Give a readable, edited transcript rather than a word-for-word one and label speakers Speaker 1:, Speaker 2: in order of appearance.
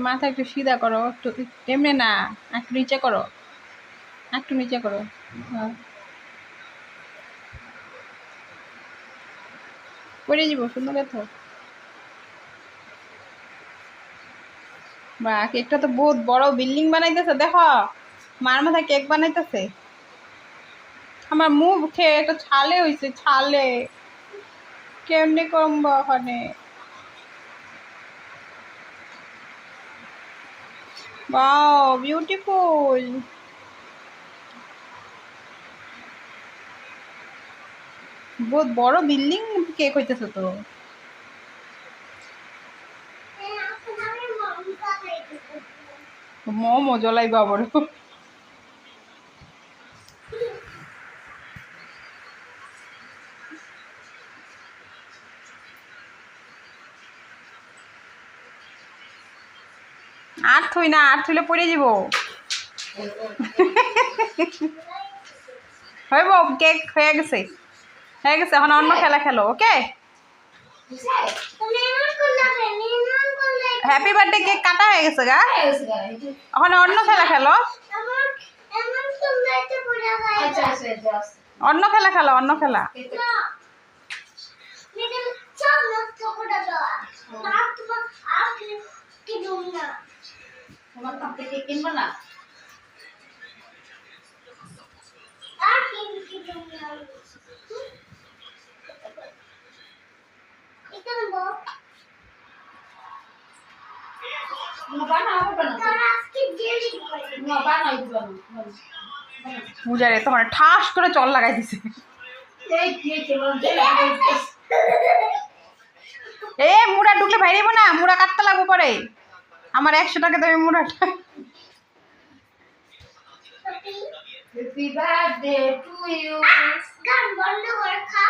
Speaker 1: মাথা একটু সিধা করো, একটু এমনি না, একটু নিচে করো, একটু নিচে করো। হ্যাঁ, পড়ে যাবো। সুন্দর কথা। বা কেকটা তো বহুত বড় বিল্ডিং বানাইতেছে, দেখো মার মাথায় কেক বানাইতেছে। আমার মুখ খেয়ে একটা ছালে হয়েছে, ছালে কেমনি কমবো ওখানে। Wow beautiful. বহুত বড় বিল্ডিং কেক হইতেছে তো। মোমো জ্বলাইবা আবার। আর থুই না, আর থুইলে পড়ে যাব। হইব, কেক হয়ে গেছে, হয়ে গেছে। এখন অন্য খেলা খেলো, ওকে? হ্যাপি বার্থডে কেক কাটা হয়ে গেছে গা, এখন অন্য খেলা খেলো। অন্য খেলা খেলো, অন্য খেলা। পূজারে তোমার ঠাস করে চল লাগাই দিছে। এ মুড়া ঢুকলে বাইরেব না, মুড়া কাটতে লাগবো পরে। আমার 100 টাকা দেবে মুড়াটা।
Speaker 2: Happy birthday to you. গান বন্ধ কর, খা।